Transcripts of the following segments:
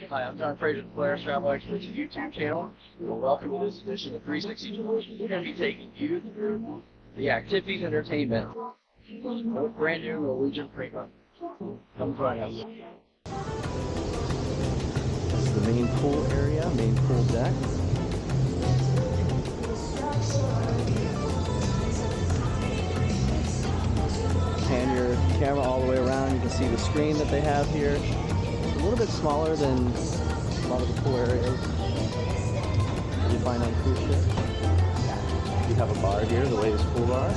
Hi, I'm John Fraser, Polaris Travel Experts YouTube channel. Welcome to this edition of 360 Tours. We're going to be taking you through the activities and entertainment of brand new Norwegian Prima. Come join us. This is the main pool area, main pool deck. Pan your camera all the way around, you can see the screen that they have here. It's a little bit smaller than a lot of the pool areas that you find on cruise ships. You have a bar here, the latest pool bar.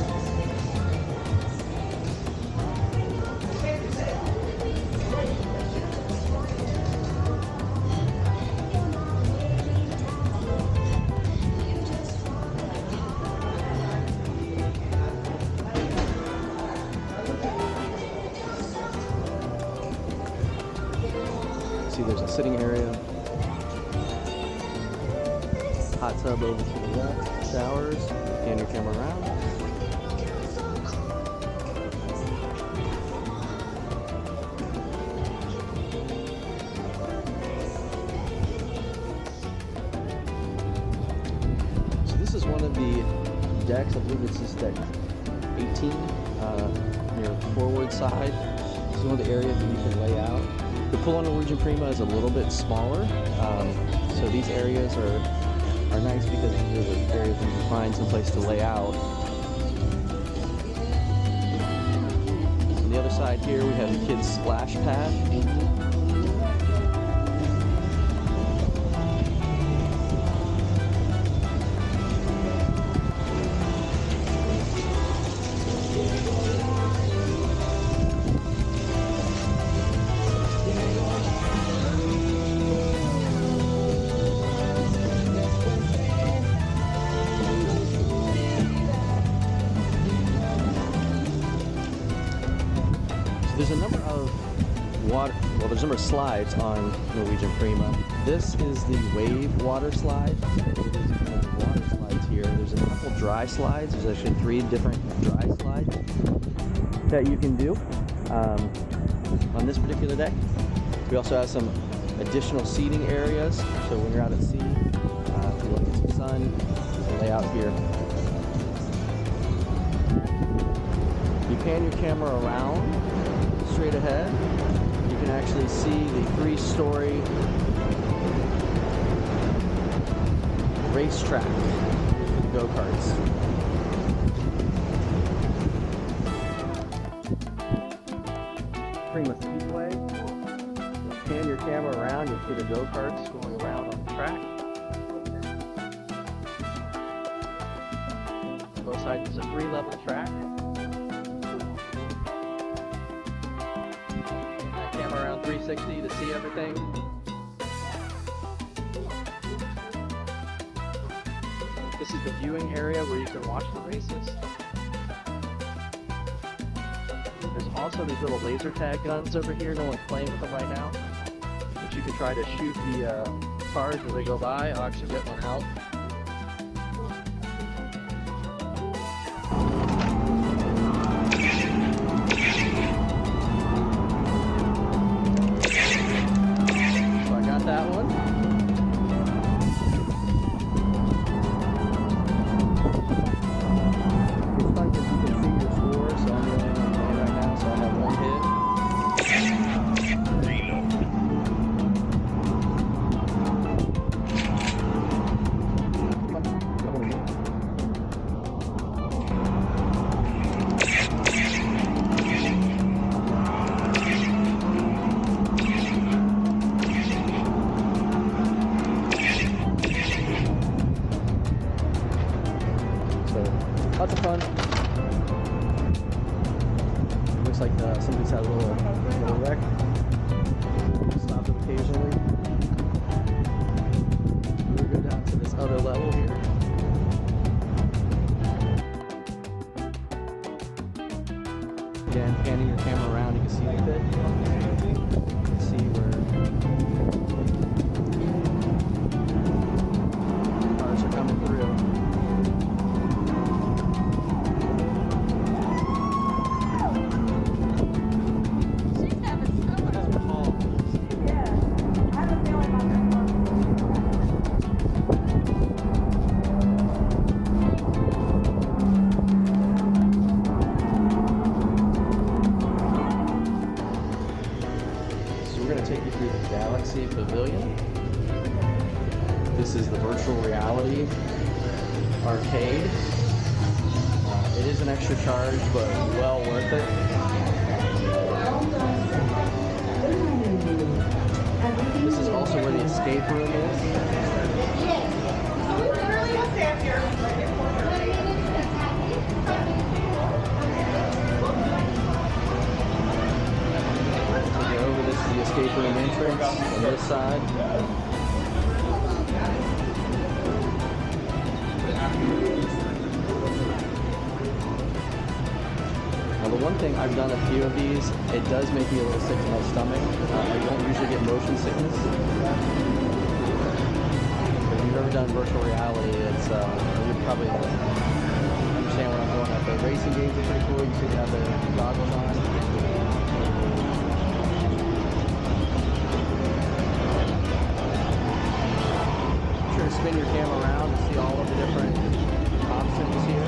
See, there's a sitting area, hot tub over to the left, showers, pan your camera around. So this is one of the decks, I believe this is deck 18, near the forward side. This is one of the areas that you can lay out. The pool on Norwegian Prima is a little bit smaller, so these areas are nice because they're the areas where you can find some place to lay out. On the other side here we have the kids' splash pad. There's a number of there's a number of slides on Norwegian Prima. This is the wave water slide. It is one of the water slides here. There's a couple dry slides. There's actually 3 different dry slides that you can do on this particular deck. We also have some additional seating areas. So when you're out at sea, if you want to get some sun, you can lay out here. You pan your camera around straight ahead, you can actually see the 3-story racetrack with the go-karts. Prima Speedway. So pan your camera around, you'll see the go-karts going around on the track. Both sides is a 3-level track. Camera around 360 to see everything. This is the viewing area where you can watch the races. There's also these little laser tag guns over here. No one's playing with them right now. But you can try to shoot the cars as they go by. I'll actually get one out. That one. It's fun because you can see your score, so I'm really on the plane right now, so I have 1 hit. through the Galaxy Pavilion. This is the virtual reality arcade. It is an extra charge, but well worth it. This is also where the escape room is. This is the escape room entrance on this side. Now the one thing, I've done a few of these, it does make me a little sick to my stomach. I don't usually get motion sickness. If you've ever done virtual reality, it's you probably understand where I'm going at. The racing games are pretty cool. You see they have the goggles on. Spin your camera around to see all of the different options here.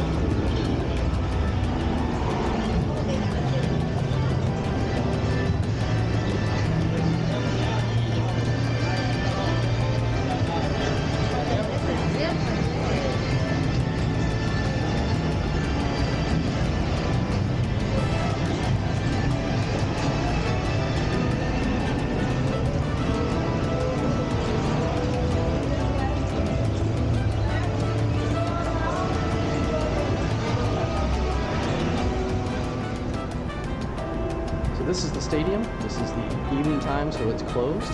This is the stadium. This is the evening time, so it's closed.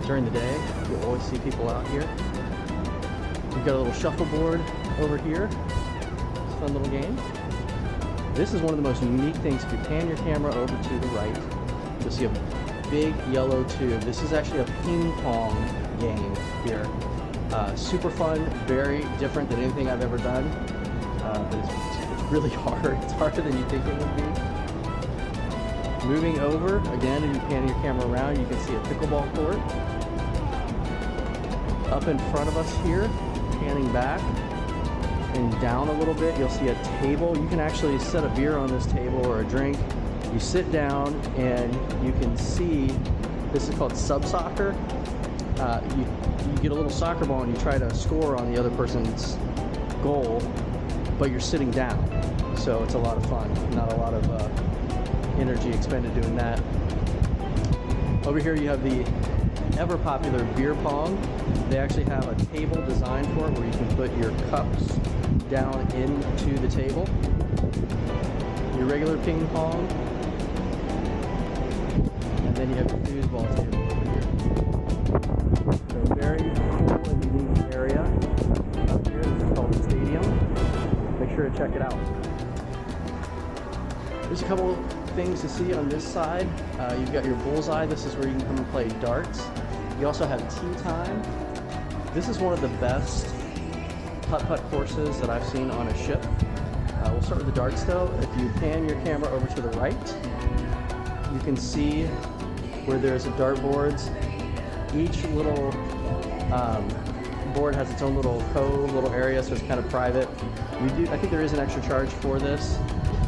During the day, you'll always see people out here. We've got a little shuffleboard over here. It's a fun little game. This is one of the most unique things. If you pan your camera over to the right, you'll see a big yellow tube. This is actually a ping pong game here. Super fun, very different than anything I've ever done. But it's really hard. It's harder than you think it would be. Moving over, again, if you pan your camera around, you can see a pickleball court. Up in front of us here, panning back and down a little bit, you'll see a table. You can actually set a beer on this table or a drink. You sit down and you can see, this is called sub soccer. You get a little soccer ball and you try to score on the other person's goal, but you're sitting down. So it's a lot of fun, not a lot of energy expended doing that. Over here you have the ever popular beer pong. They actually have a table designed for it where you can put your cups down into the table. Your regular ping pong. And then you have the foosball table over here. So very cool and unique area up here. This is called the stadium. Make sure to check it out. There's a couple things to see on this side. You've got your Bullseye. This is where you can come and play darts. You also have tea time. This is one of the best putt-putt courses that I've seen on a ship. We'll start with the darts though. If you pan your camera over to the right, you can see where there's a dartboards. Each little board has its own little cove, little area, so it's kind of private. I think there is an extra charge for this.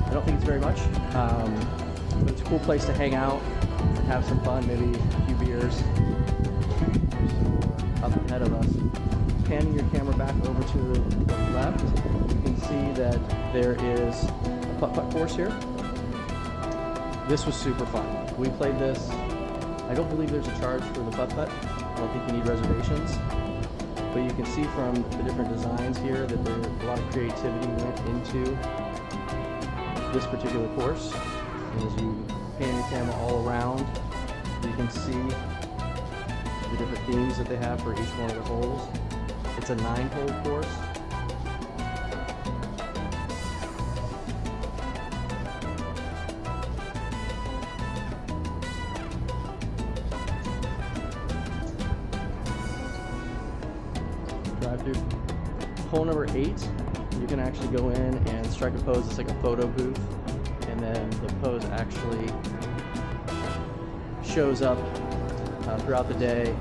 I don't think it's very much, but it's a cool place to hang out, have some fun, maybe a few beers. Up ahead of us, panning your camera back over to the left, you can see that there is a putt-putt course here. This was super fun. We played this. I don't believe there's a charge for the putt-putt. I don't think you need reservations. But you can see from the different designs here that there a lot of creativity went into this particular course. And as you pan your camera all around, you can see the different themes that they have for each one of the holes. It's a 9-hole course. Drive through. Hole number 8, you can actually go in and strike a pose. It's like a photo booth, and then the pose actually shows up throughout the day.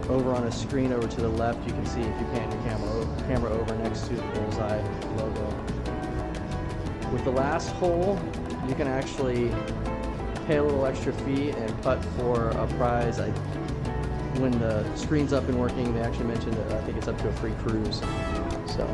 Over on a screen over to the left, you can see if you pan your camera over next to the Bullseye logo. With the last hole, you can actually pay a little extra fee and putt for a prize. When the screen's up and working, they actually mentioned that I think it's up to a free cruise. So.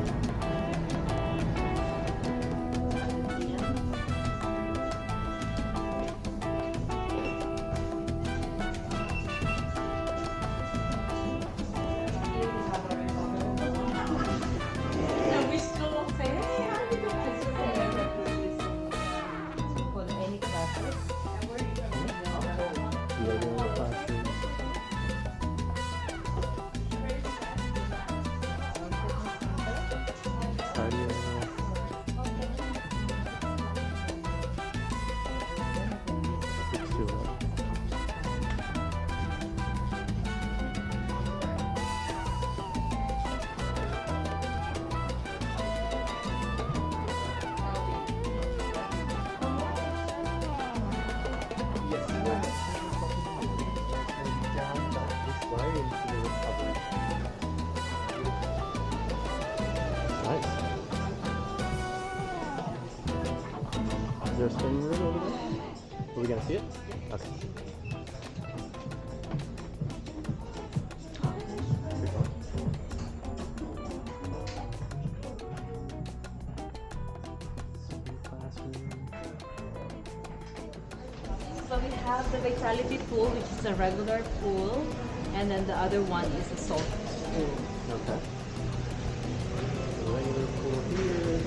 Nice. Is there a spinning room over there? Are we gonna see it? Okay. So we have the Vitality pool, which is a regular pool, and then the other one is a salt pool. Okay. Regular pool here.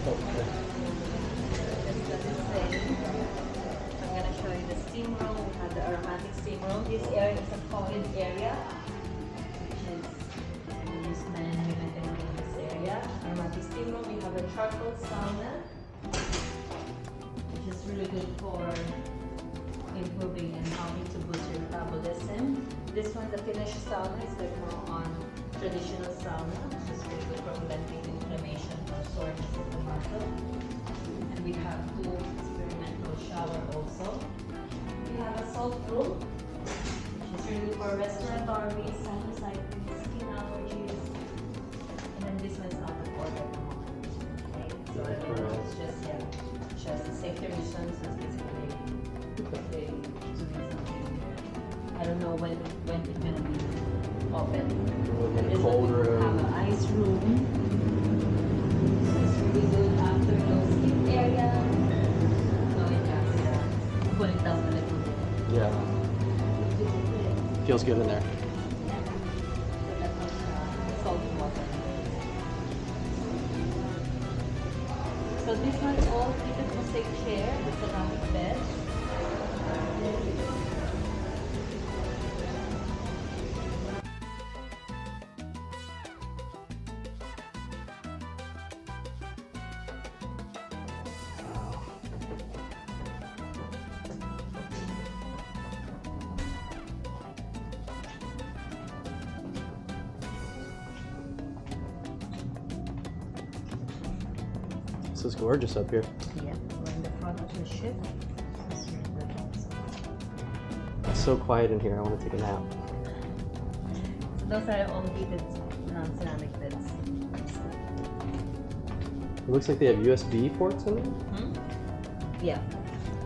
Okay. I'm going to show you the steam room. We have the aromatic steam room. This area is a common area, which is men, women can be in this area. Aromatic steam room. We have a charcoal sauna, which is really good for improving and helping to boost your metabolism. This one, the Finnish sauna, is like more on traditional sauna, which is really good for preventing inflammation or soreness of the muscle. And we have pool experimental shower also. We have a salt room, which is really good for respiratory, sinusitis, skin allergies. And then this one's not recorded. Okay, so it's just safety reasons. It's basically they doing something. I don't know when it's gonna be open. In a cold room. We have an ice room. So it's really good after those skin area. No, it does. Cool it down a little bit. Yeah. Feels good in there. So that was salt water. So this one's all heated mosaic chair with ceramic bed. This is gorgeous up here. Yeah, we're in the front of the ship. It's so quiet in here. I want to take a nap. So those are all heated ceramic beds. It looks like they have USB ports in it. Yeah,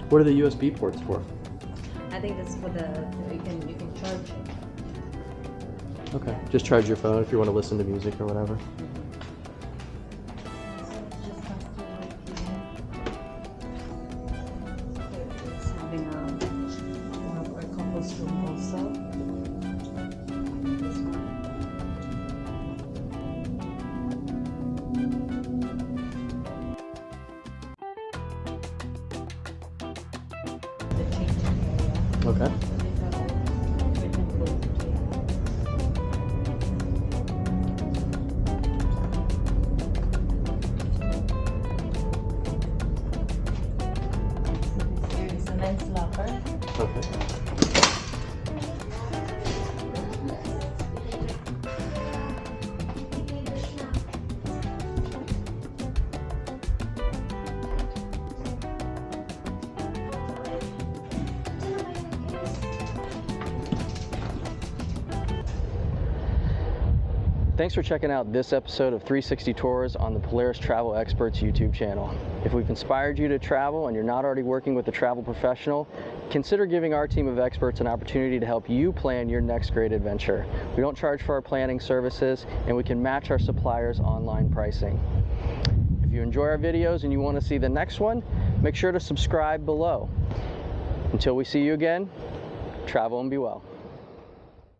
What are the USB ports for? I think that's for the you can charge it. Okay. Just charge your phone if you want to listen to music or whatever. It's having one of our couples room also. The changing area. Okay. There is a men's locker. Okay. Thanks for checking out this episode of 360 Tours on the Polaris Travel Experts YouTube channel. If we've inspired you to travel and you're not already working with a travel professional, consider giving our team of experts an opportunity to help you plan your next great adventure. We don't charge for our planning services, and we can match our suppliers' online pricing. If you enjoy our videos and you want to see the next one, make sure to subscribe below. Until we see you again, travel and be well.